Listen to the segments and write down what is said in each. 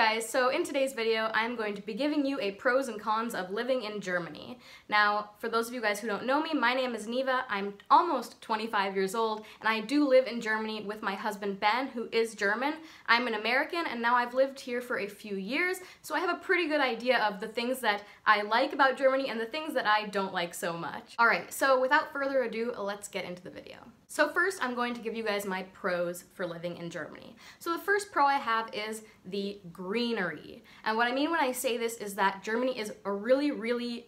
guys, so in today's video I'm going to be giving you a pros and cons of living in Germany. Now, for those of you guys who don't know me, my name is Neva, I'm almost 25 years old, and I do live in Germany with my husband Ben, who is German. I'm an American, and now I've lived here for a few years, so I have a pretty good idea of the things that I like about Germany and the things that I don't like so much. Alright, so without further ado, let's get into the video. So first, I'm going to give you guys my pros for living in Germany. So the first pro I have is the greenery. And what I mean when I say this is that Germany is a really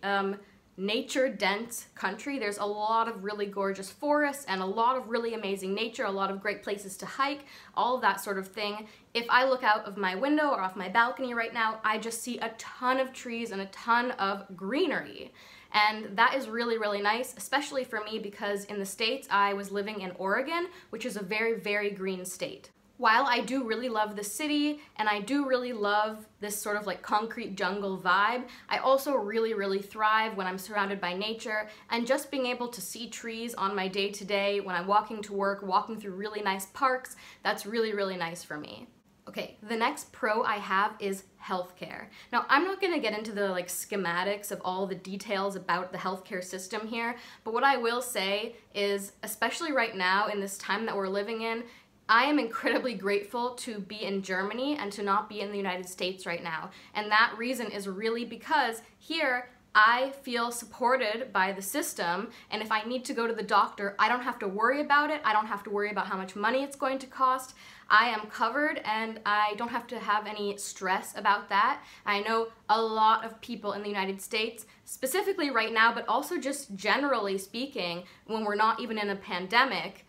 nature-dense country. There's a lot of really gorgeous forests and a lot of really amazing nature, a lot of great places to hike, all of that sort of thing. If I look out of my window or off my balcony right now, I just see a ton of trees and a ton of greenery. And that is really nice, especially for me because in the States I was living in Oregon, which is a very green state. While I do really love the city and I do really love this sort of like concrete jungle vibe, I also really thrive when I'm surrounded by nature, and just being able to see trees on my day-to-day when I'm walking to work, walking through really nice parks, that's really nice for me. Okay, the next pro I have is healthcare. Now, I'm not gonna get into the schematics of all the details about the healthcare system here, but what I will say is, especially right now in this time that we're living in, I am incredibly grateful to be in Germany and to not be in the United States right now. And that reason is really because here I feel supported by the system, and if I need to go to the doctor, I don't have to worry about it. I don't have to worry about how much money it's going to cost. I am covered and I don't have to have any stress about that. I know a lot of people in the United States, specifically right now, but also just generally speaking, when we're not even in a pandemic,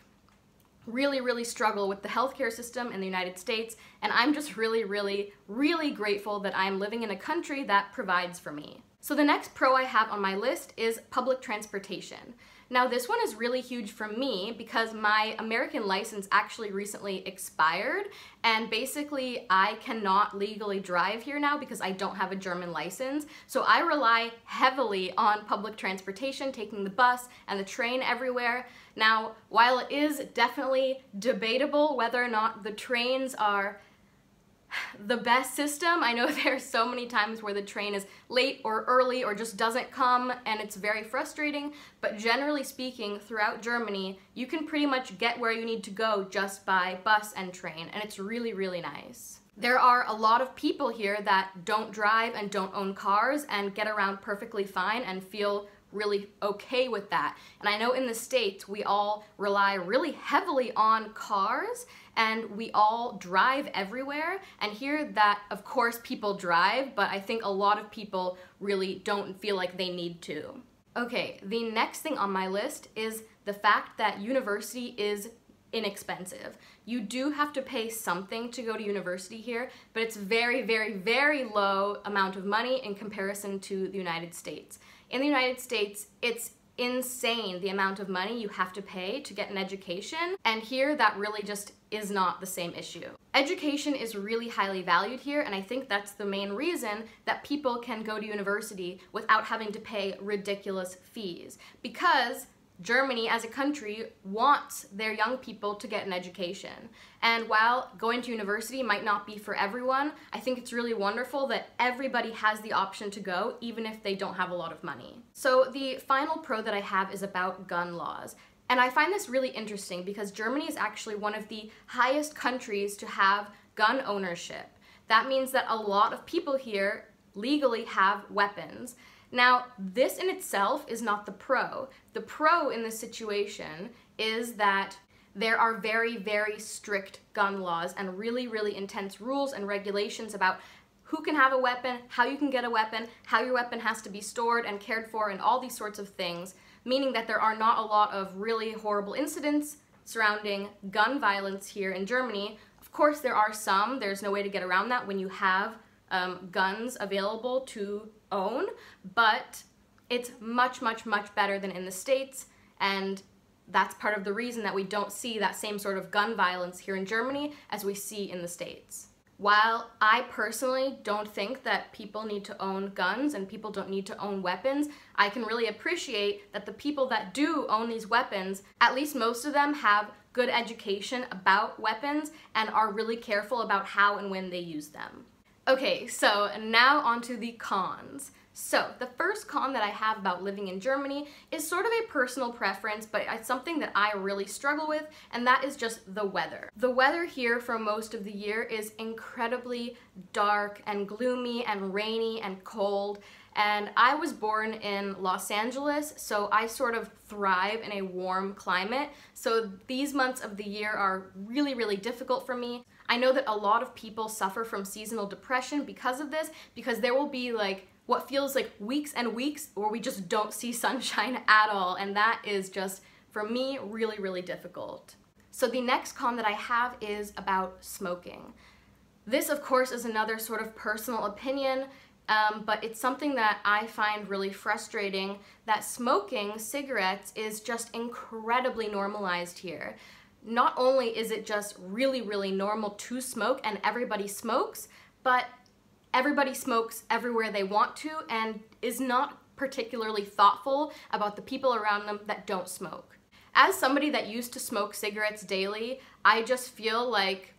really struggle with the healthcare system in the United States, and I'm just really grateful that I'm living in a country that provides for me. So the next pro I have on my list is public transportation. Now this one is really huge for me because my American license actually recently expired, and basically I cannot legally drive here now because I don't have a German license. So I rely heavily on public transportation, taking the bus and the train everywhere. Now, while it is definitely debatable whether or not the trains are the best system, I know there are so many times where the train is late or early or just doesn't come, and it's very frustrating, but generally speaking, throughout Germany, you can pretty much get where you need to go just by bus and train, and it's really nice. There are a lot of people here that don't drive and don't own cars and get around perfectly fine and feel really okay with that. And I know in the States we all rely really heavily on cars and we all drive everywhere, and here that of course people drive, but I think a lot of people really don't feel like they need to. Okay, the next thing on my list is the fact that university is inexpensive. You do have to pay something to go to university here, but it's very low amount of money in comparison to the United States. In the United States, it's insane the amount of money you have to pay to get an education, and here that really just is not the same issue. Education is really highly valued here, and I think that's the main reason that people can go to university without having to pay ridiculous fees, because Germany as a country wants their young people to get an education. And while going to university might not be for everyone, I think it's really wonderful that everybody has the option to go, even if they don't have a lot of money. So the final pro that I have is about gun laws. And I find this really interesting because Germany is actually one of the highest countries to have gun ownership. That means that a lot of people here legally have weapons. Now, this in itself is not the pro. The pro in this situation is that there are very strict gun laws and really intense rules and regulations about who can have a weapon, how you can get a weapon, how your weapon has to be stored and cared for, and all these sorts of things, meaning that there are not a lot of really horrible incidents surrounding gun violence here in Germany. Of course, there are some. There's no way to get around that when you have guns available to own, but it's much better than in the States, and that's part of the reason that we don't see that same sort of gun violence here in Germany as we see in the States. While I personally don't think that people need to own guns and people don't need to own weapons, I can really appreciate that the people that do own these weapons, at least most of them have good education about weapons and are really careful about how and when they use them. Okay, so now onto the cons. So the first con that I have about living in Germany is sort of a personal preference, but it's something that I really struggle with, and that is just the weather. The weather here for most of the year is incredibly dark and gloomy and rainy and cold. And I was born in Los Angeles, so I sort of thrive in a warm climate. So these months of the year are really, really difficult for me. I know that a lot of people suffer from seasonal depression because of this, because there will be like what feels like weeks and weeks where we just don't see sunshine at all, and that is just, for me, really, really difficult. So the next con that I have is about smoking. This, of course, is another sort of personal opinion, but it's something that I find really frustrating, that smoking cigarettes is just incredibly normalized here. Not only is it just really, really normal to smoke and everybody smokes, but everybody smokes everywhere they want to and is not particularly thoughtful about the people around them that don't smoke. As somebody that used to smoke cigarettes daily, I just feel like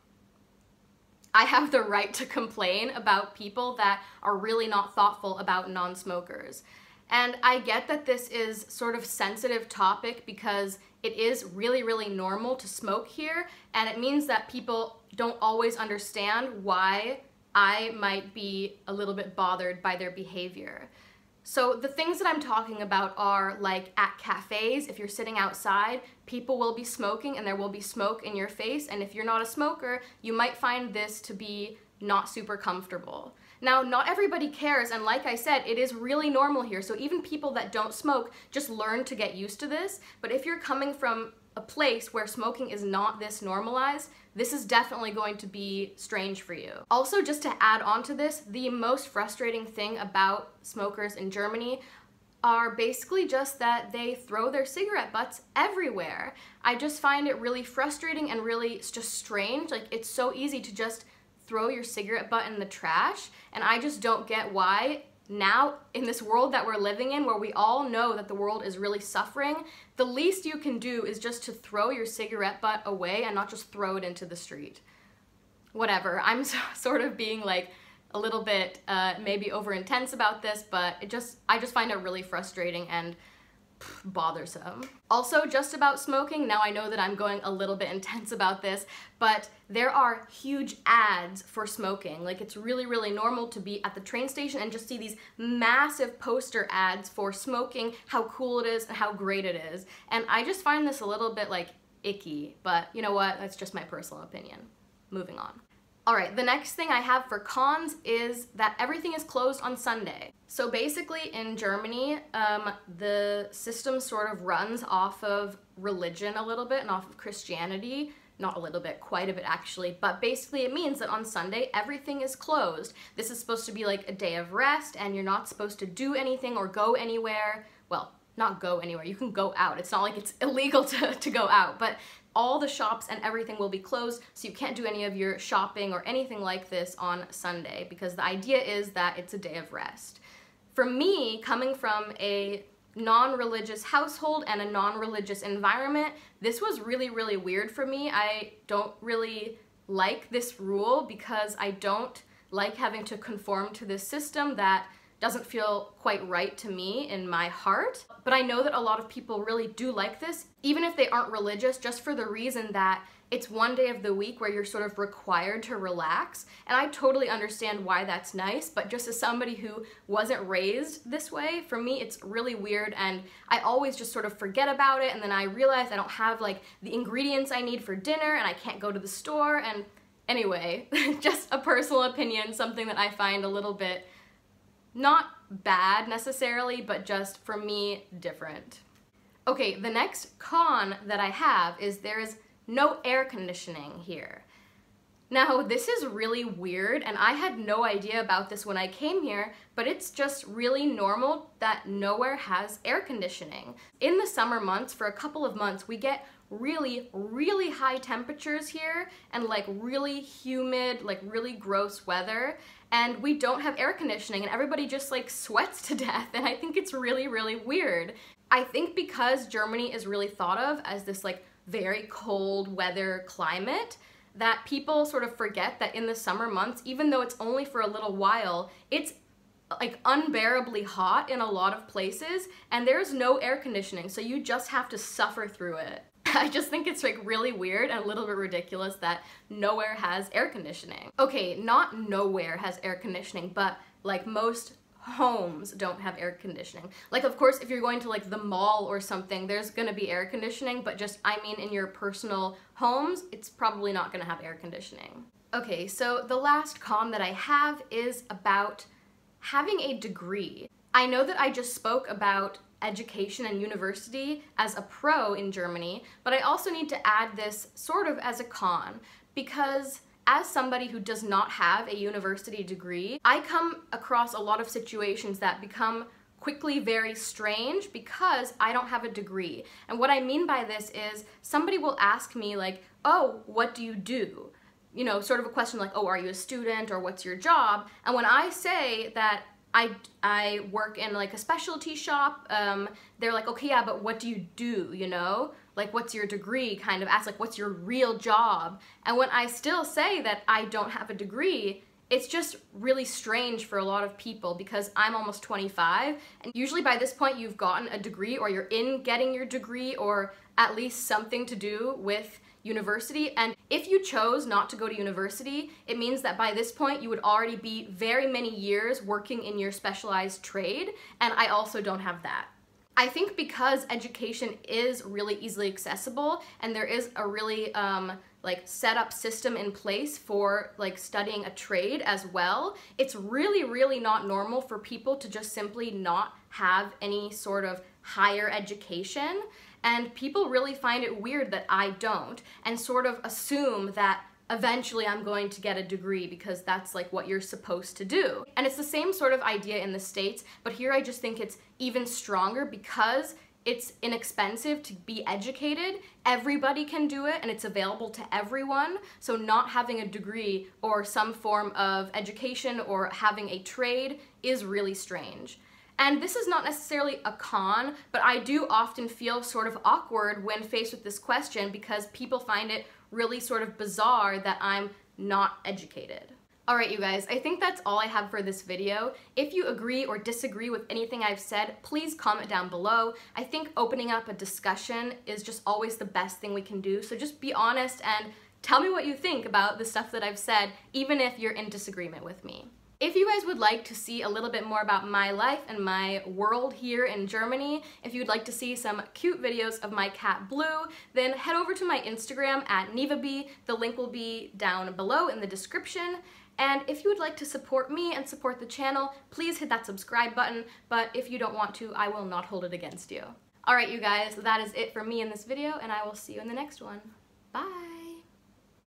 I have the right to complain about people that are really not thoughtful about non-smokers. And I get that this is sort of sensitive topic because it is really, really normal to smoke here, and it means that people don't always understand why I might be a little bit bothered by their behavior. So the things that I'm talking about are like at cafes, if you're sitting outside, people will be smoking and there will be smoke in your face, and if you're not a smoker, you might find this to be not super comfortable. Now, not everybody cares, and like I said, it is really normal here, so even people that don't smoke just learn to get used to this, but if you're coming from a place where smoking is not this normalized, this is definitely going to be strange for you. Also, just to add on to this, the most frustrating thing about smokers in Germany are basically just that they throw their cigarette butts everywhere. I just find it really frustrating and really just strange. Like, it's so easy to just throw your cigarette butt in the trash, and I just don't get why now in this world that we're living in, where we all know that the world is really suffering, the least you can do is just to throw your cigarette butt away and not just throw it into the street. Whatever, I'm sort of being like a little bit maybe over intense about this, but I just find it really frustrating and bothersome. Also, just about smoking, now I know that I'm going a little bit intense about this, but there are huge ads for smoking. Like, it's really, really normal to be at the train station and just see these massive poster ads for smoking, how cool it is and how great it is. And I just find this a little bit like icky, but you know what, that's just my personal opinion. Moving on. Alright, the next thing I have for cons is that everything is closed on Sunday. So basically in Germany, the system sort of runs off of religion a little bit and off of Christianity. Not a little bit, quite a bit actually, but basically it means that on Sunday everything is closed. This is supposed to be like a day of rest, and you're not supposed to do anything or go anywhere. Well, not go anywhere, you can go out. It's not like it's illegal to go out, but all the shops and everything will be closed, so you can't do any of your shopping or anything like this on Sunday, because the idea is that it's a day of rest. For me, coming from a non-religious household and a non-religious environment, this was really, really weird for me. I don't really like this rule because I don't like having to conform to this system that doesn't feel quite right to me in my heart. But I know that a lot of people really do like this, even if they aren't religious, just for the reason that it's one day of the week where you're sort of required to relax. And I totally understand why that's nice, but just as somebody who wasn't raised this way, for me it's really weird, and I always just sort of forget about it, and then I realize I don't have like the ingredients I need for dinner and I can't go to the store. And anyway, just a personal opinion, something that I find a little bit not bad necessarily, but just for me, different. Okay, the next con that I have is there is no air conditioning here. Now, this is really weird, and I had no idea about this when I came here, but it's just really normal that nowhere has air conditioning. In the summer months, for a couple of months, we get really, really high temperatures here and like really humid, like really gross weather, and we don't have air conditioning and everybody just like sweats to death, and I think it's really, really weird. I think because Germany is really thought of as this like very cold weather climate, that people sort of forget that in the summer months, even though it's only for a little while, it's like unbearably hot in a lot of places, and there's no air conditioning, so you just have to suffer through it. I just think it's like really weird and a little bit ridiculous that nowhere has air conditioning. Okay, not nowhere has air conditioning, but like most homes don't have air conditioning. Like, of course, if you're going to like the mall or something, there's gonna be air conditioning, but just, I mean, in your personal homes, it's probably not gonna have air conditioning. Okay, so the last con that I have is about having a degree. I know that I just spoke about education and university as a pro in Germany, but I also need to add this sort of as a con, because as somebody who does not have a university degree, I come across a lot of situations that become quickly very strange because I don't have a degree. And what I mean by this is somebody will ask me like, oh, what do you do? You know, sort of a question like, oh, are you a student, or what's your job? And when I say that I work in like a specialty shop, they're like, okay, yeah, but what do you do, you know? Like, what's your degree? Kind of ask like, what's your real job? And when I still say that I don't have a degree, it's just really strange for a lot of people because I'm almost 25, and usually by this point you've gotten a degree, or you're in getting your degree, or at least something to do with university. And if you chose not to go to university, it means that by this point you would already be very many years working in your specialized trade, and I also don't have that. I think because education is really easily accessible and there is a really like set up system in place for like studying a trade as well, it's really not normal for people to just simply not have any sort of higher education. And people really find it weird that I don't, and sort of assume that eventually I'm going to get a degree because that's like what you're supposed to do. And it's the same sort of idea in the States, but here I just think it's even stronger because it's inexpensive to be educated. Everybody can do it and it's available to everyone. So not having a degree or some form of education or having a trade is really strange. And this is not necessarily a con, but I do often feel sort of awkward when faced with this question because people find it really sort of bizarre that I'm not educated. Alright, you guys, I think that's all I have for this video. If you agree or disagree with anything I've said, please comment down below. I think opening up a discussion is just always the best thing we can do, so just be honest and tell me what you think about the stuff that I've said, even if you're in disagreement with me. If you guys would like to see a little bit more about my life and my world here in Germany, if you'd like to see some cute videos of my cat Blue, then head over to my Instagram at NivaB. The link will be down below in the description. And if you would like to support me and support the channel, please hit that subscribe button, but if you don't want to, I will not hold it against you. Alright, you guys, that is it for me in this video, and I will see you in the next one. Bye!